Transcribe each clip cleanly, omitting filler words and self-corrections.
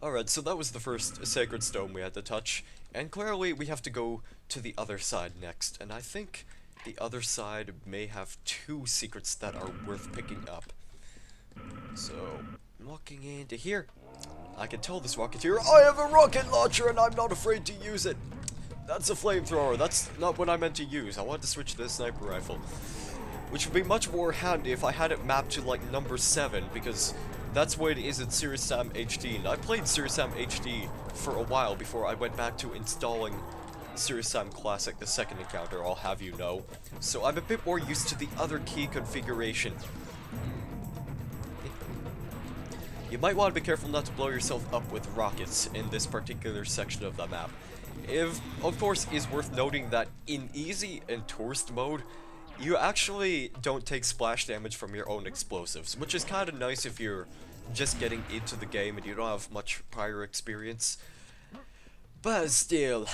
Alright, so that was the first sacred stone we had to touch, and clearly we have to go to the other side next, and I think the other side may have two secrets that are worth picking up. So, walking into here, I can tell this rocketeer, I have a rocket launcher and I'm not afraid to use it! That's a flamethrower, that's not what I meant to use, I wanted to switch to the sniper rifle. Which would be much more handy if I had it mapped to like number 7, because that's what it is in Serious Sam HD, and I played Serious Sam HD for a while before I went back to installing Serious Sam Classic, the second encounter, I'll have you know. So I'm a bit more used to the other key configuration. You might want to be careful not to blow yourself up with rockets in this particular section of the map. Of course, is worth noting that in easy and tourist mode, you actually don't take splash damage from your own explosives, which is kind of nice if you're just getting into the game and you don't have much prior experience. But still,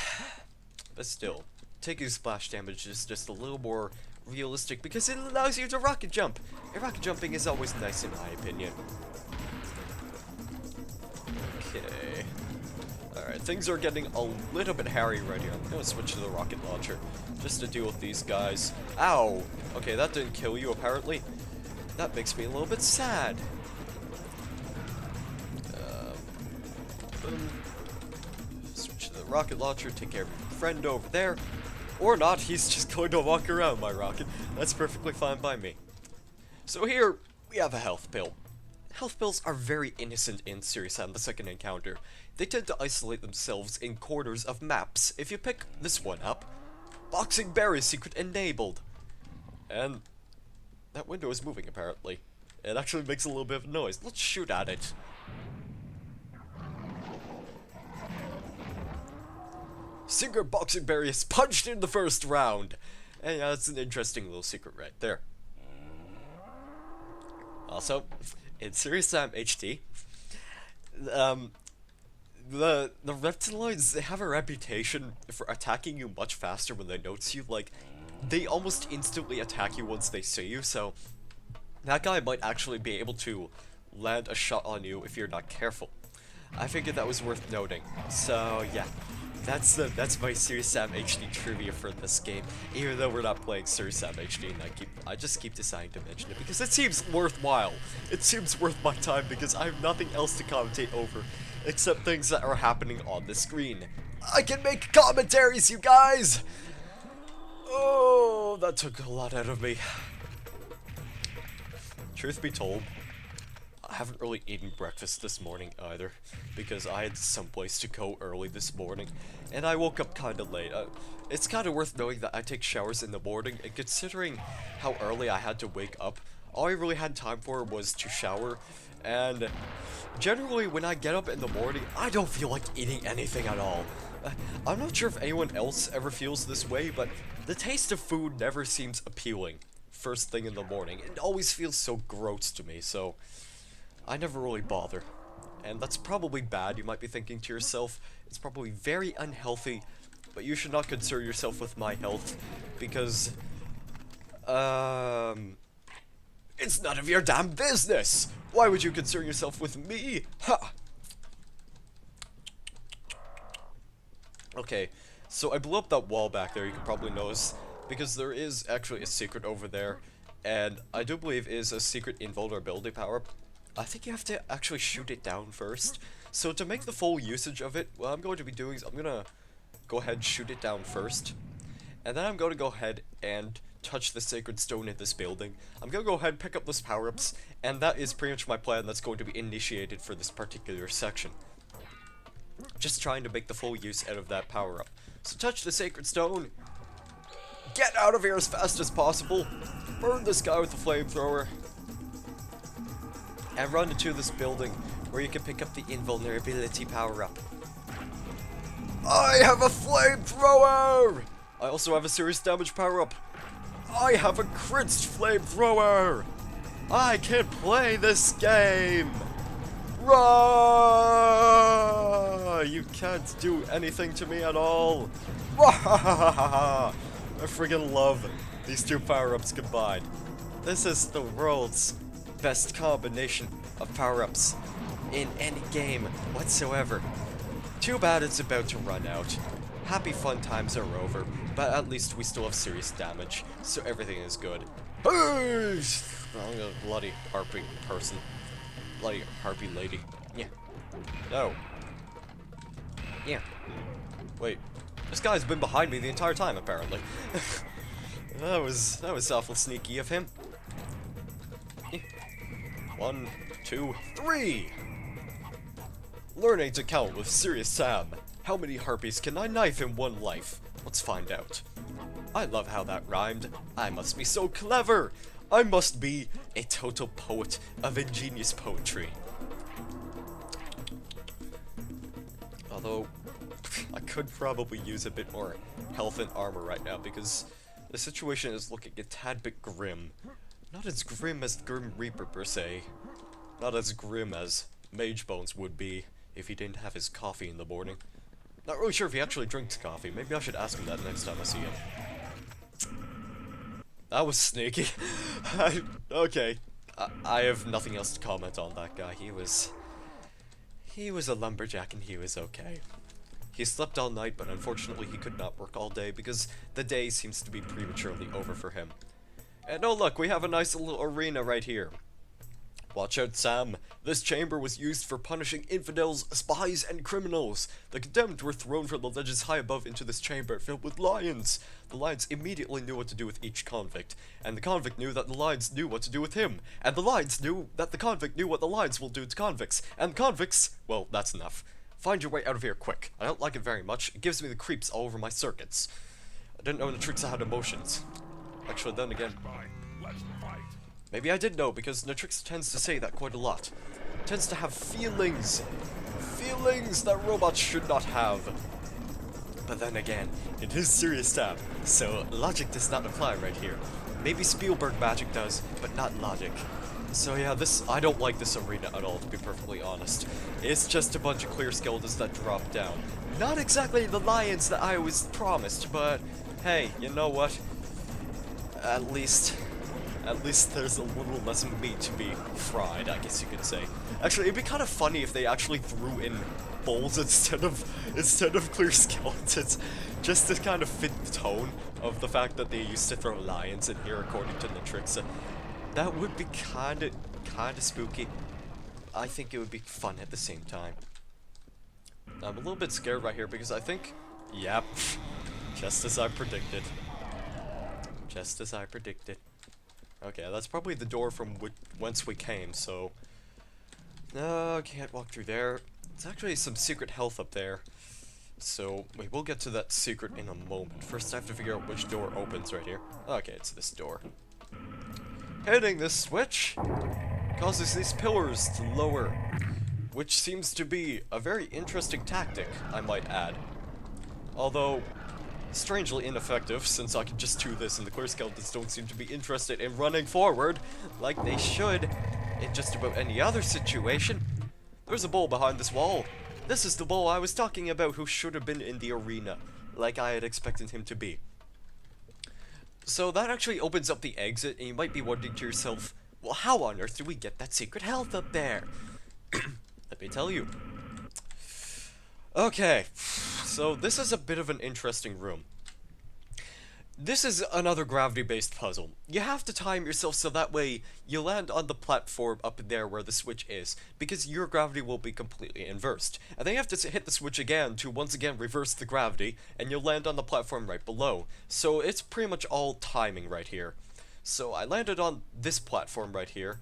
taking splash damage is just a little more realistic because it allows you to rocket jump. And rocket jumping is always nice in my opinion. Okay. Alright, things are getting a little bit hairy right here. I'm gonna switch to the rocket launcher just to deal with these guys. Ow! Okay, that didn't kill you apparently. That makes me a little bit sad. Boom. Switch to the rocket launcher, take care of your friend over there. Or not, he's just going to walk around my rocket. That's perfectly fine by me. So here, we have a health pill. Health pills are very innocent in Serious Sam, the second encounter. They tend to isolate themselves in corners of maps. If you pick this one up, Boxing Berry secret enabled. And that window is moving apparently. It actually makes a little bit of noise. Let's shoot at it. Secret Boxing Berry is punched in the first round. And yeah, that's an interesting little secret right there. Also, in Serious Sam HD, the reptiloids, they have a reputation for attacking you much faster when they notice you. Like, they almost instantly attack you once they see you, so that guy might actually be able to land a shot on you if you're not careful. I figured that was worth noting. So yeah, that's my Serious Sam HD trivia for this game. Even though we're not playing Serious Sam HD, and I just keep deciding to mention it because it seems worthwhile. It seems worth my time because I have nothing else to commentate over except things that are happening on the screen. I can make commentaries, you guys! Oh, that took a lot out of me. Truth be told, I haven't really eaten breakfast this morning either, because I had someplace to go early this morning, and I woke up kinda late. It's kinda worth knowing that I take showers in the morning, and considering how early I had to wake up, all I really had time for was to shower, and generally when I get up in the morning, I don't feel like eating anything at all. I'm not sure if anyone else ever feels this way, but the taste of food never seems appealing first thing in the morning. It always feels so gross to me, so I never really bother. And that's probably bad. You might be thinking to yourself, it's probably very unhealthy, but you should not concern yourself with my health, because, it's none of your damn business! Why would you concern yourself with me? Ha! Okay, so I blew up that wall back there, you can probably notice, because there is actually a secret over there, and I do believe is a secret invulnerability power-up. I think you have to actually shoot it down first. So to make the full usage of it, what I'm going to be doing is I'm gonna go ahead and shoot it down first. And then I'm going to go ahead and touch the sacred stone in this building. I'm gonna go ahead and pick up those power-ups, and that is pretty much my plan that's going to be initiated for this particular section. Just trying to make the full use out of that power-up. So touch the sacred stone. Get out of here as fast as possible. Burn this guy with the flamethrower. And run into this building where you can pick up the invulnerability power-up. I have a flamethrower! I also have a serious damage power-up. I have a critched flamethrower! I can play this game! Rah! You can't do anything to me at all! I friggin' love these two power-ups combined. This is the world's best combination of power-ups. in any game whatsoever. Too bad it's about to run out. Happy fun times are over, but at least we still have serious damage, so everything is good. I'm a bloody harpy person. Bloody harpy lady. Yeah. No. Yeah. Wait. This guy's been behind me the entire time, apparently. that was awful sneaky of him. 1, 2, 3! Learning to count with Serious Sam. How many harpies can I knife in one life? Let's find out. I love how that rhymed. I must be so clever! I must be a total poet of ingenious poetry. Although, I could probably use a bit more health and armor right now because the situation is looking a tad bit grim. Not as grim as Grim Reaper per se. Not as grim as Mage Bones would be if he didn't have his coffee in the morning. Not really sure if he actually drinks coffee. Maybe I should ask him that next time I see him. That was sneaky. Okay. I have nothing else to comment on that guy. He was a lumberjack and he was okay. He slept all night, but unfortunately he could not work all day because the day seems to be prematurely over for him. And oh look, we have a nice little arena right here. Watch out, Sam. This chamber was used for punishing infidels, spies, and criminals. The condemned were thrown from the ledges high above into this chamber filled with lions. The lions immediately knew what to do with each convict, and the convict knew that the lions knew what to do with him, and the lions knew that the convict knew what the lions will do to convicts, and the convicts... Well, that's enough. Find your way out of here quick. I don't like it very much. It gives me the creeps all over my circuits. I didn't know the tricks had emotions. Actually, then again... Maybe I did know, because Natrix tends to say that quite a lot. Tends to have feelings. Feelings that robots should not have. But then again, it is Serious Sam, so logic does not apply right here. Maybe Spielberg magic does, but not logic. So yeah, I don't like this arena at all, to be perfectly honest. It's just a bunch of clear skeletons that drop down. Not exactly the lions that I was promised, but hey, you know what? At least there's a little less meat to be fried, I guess you could say. Actually, it'd be kind of funny if they actually threw in bowls instead of clear skeletons, just to kind of fit the tone of the fact that they used to throw lions in here, according to Natrix. That would be kind of spooky. I think it would be fun at the same time. I'm a little bit scared right here because I think, yep, just as I predicted. Just as I predicted. Okay, that's probably the door from whence we came, so... No, can't walk through there. There's actually some secret health up there. So, we will get to that secret in a moment. First, I have to figure out which door opens right here. Okay, it's this door. Hitting this switch causes these pillars to lower, which seems to be a very interesting tactic, I might add. Although... strangely ineffective, since I can just do this and the clear skeletons don't seem to be interested in running forward like they should in just about any other situation. There's a bull behind this wall. This is the bull I was talking about who should have been in the arena, like I had expected him to be. So that actually opens up the exit, and you might be wondering to yourself, well, how on earth do we get that secret health up there? Let me tell you. Okay, so this is a bit of an interesting room. This is another gravity-based puzzle. You have to time yourself so that way you land on the platform up there where the switch is, because your gravity will be completely inversed. And then you have to hit the switch again to once again reverse the gravity, and you'll land on the platform right below. So it's pretty much all timing right here. So I landed on this platform right here,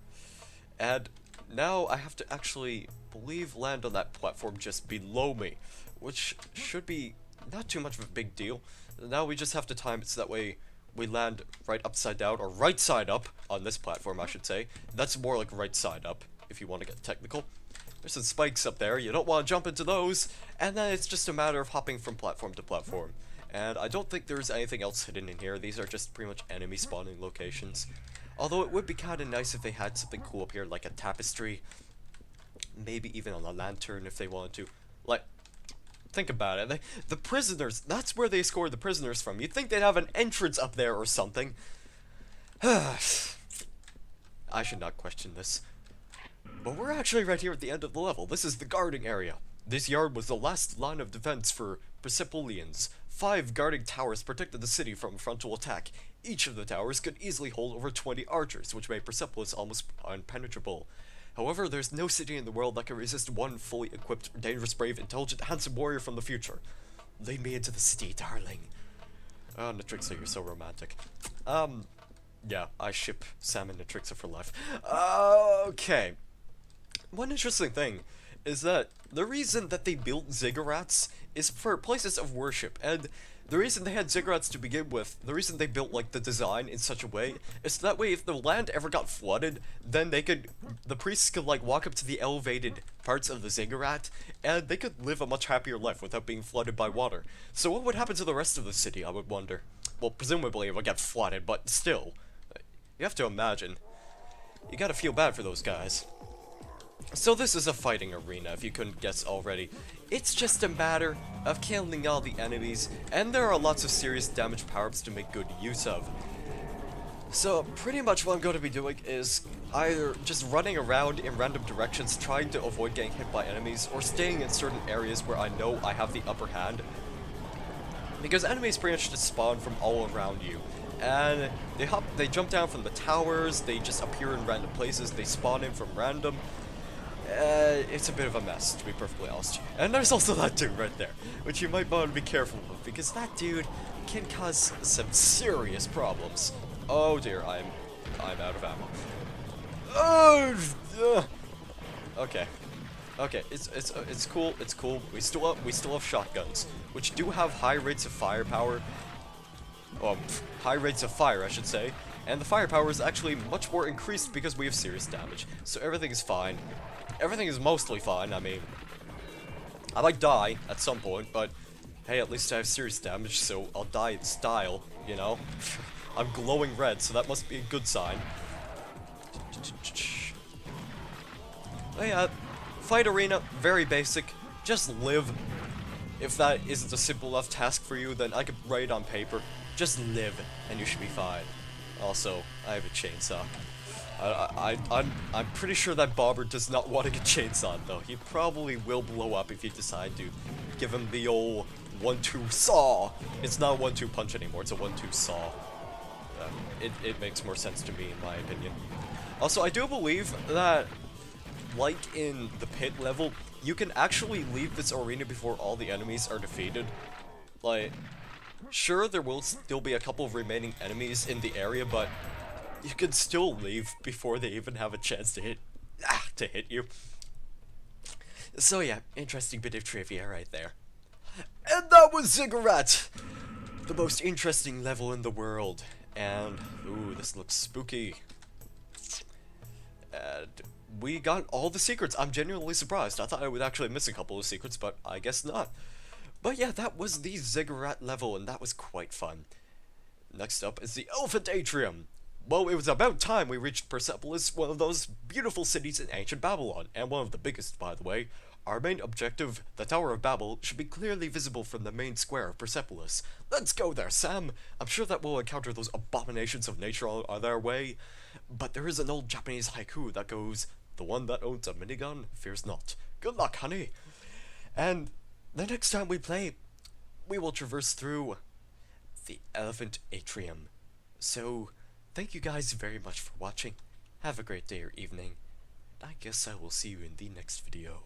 and now I have to actually... land on that platform just below me, which should be not too much of a big deal. Now we just have to time it so that way we land right upside down, or right side up, on this platform I should say. That's more like right side up, if you want to get technical. There's some spikes up there, you don't want to jump into those, and then it's just a matter of hopping from platform to platform. And I don't think there's anything else hidden in here, these are just pretty much enemy spawning locations. Although it would be kind of nice if they had something cool up here, like a tapestry. Maybe even on a lantern if they wanted to. Like, think about it. The prisoners, that's where they escort the prisoners from. You'd think they'd have an entrance up there or something. I should not question this. But we're actually right here at the end of the level. This is the guarding area. This yard was the last line of defense for Persepolians. 5 guarding towers protected the city from frontal attack. Each of the towers could easily hold over 20 archers, which made Persepolis almost impenetrable. However, there's no city in the world that can resist one fully equipped, dangerous, brave, intelligent, handsome warrior from the future. Lead me into the city, darling. Oh, Natrixa, you're so romantic. Yeah, I ship Sam and Natrixa for life. Okay. One interesting thing is that the reason that they built ziggurats is for places of worship, and the reason they had ziggurats to begin with, the reason they built like the design in such a way, is that way if the land ever got flooded, then the priests could like walk up to the elevated parts of the ziggurat, and they could live a much happier life without being flooded by water. So what would happen to the rest of the city, I would wonder? Well, presumably it would get flooded, but still, you have to imagine. You gotta feel bad for those guys. So this is a fighting arena, if you couldn't guess already. It's just a matter of killing all the enemies, and there are lots of serious damage power-ups to make good use of. So pretty much what I'm going to be doing is either just running around in random directions trying to avoid getting hit by enemies, or staying in certain areas where I know I have the upper hand. Because enemies pretty much just spawn from all around you. And they jump down from the towers, they just appear in random places, they spawn in from random. It's a bit of a mess, to be perfectly honest. And there's also that dude right there, which you might want to be careful of, because that dude can cause some serious problems. Oh dear, I'm out of ammo. Okay, it's cool. We still have shotguns, which do have high rates of firepower. High rates of fire, I should say. And the firepower is actually much more increased because we have serious damage. So everything is fine. Everything is mostly fine. I mean, I might die at some point, but hey, at least I have serious damage, so I'll die in style, you know? I'm glowing red, so that must be a good sign. Oh yeah, fight arena, very basic. Just live. If that isn't a simple enough task for you, then I could write it on paper. Just live, and you should be fine. Also, I have a chainsaw. I'm pretty sure that Bobber does not want to get chainsawed, though. He probably will blow up if you decide to give him the old 1-2 saw. It's not a 1-2 punch anymore, it's a 1-2 saw. It makes more sense to me, in my opinion. Also, I do believe that, like in the pit level, you can actually leave this arena before all the enemies are defeated. Like, sure, there will still be a couple of remaining enemies in the area, but you can still leave before they even have a chance to hit you. So yeah, interesting bit of trivia right there. And that was Ziggurat! The most interesting level in the world. And, ooh, this looks spooky. And we got all the secrets. I'm genuinely surprised. I thought I would actually miss a couple of secrets, but I guess not. But yeah, that was the Ziggurat level, and that was quite fun. Next up is the Elephant Atrium. Well, it was about time we reached Persepolis, one of those beautiful cities in ancient Babylon, and one of the biggest, by the way. Our main objective, the Tower of Babel, should be clearly visible from the main square of Persepolis. Let's go there, Sam! I'm sure that we'll encounter those abominations of nature on their way. But there is an old Japanese haiku that goes, "The one that owns a minigun fears not." Good luck, honey! And the next time we play, we will traverse through the Elephant Atrium. So, thank you guys very much for watching. Have a great day or evening. I guess I will see you in the next video.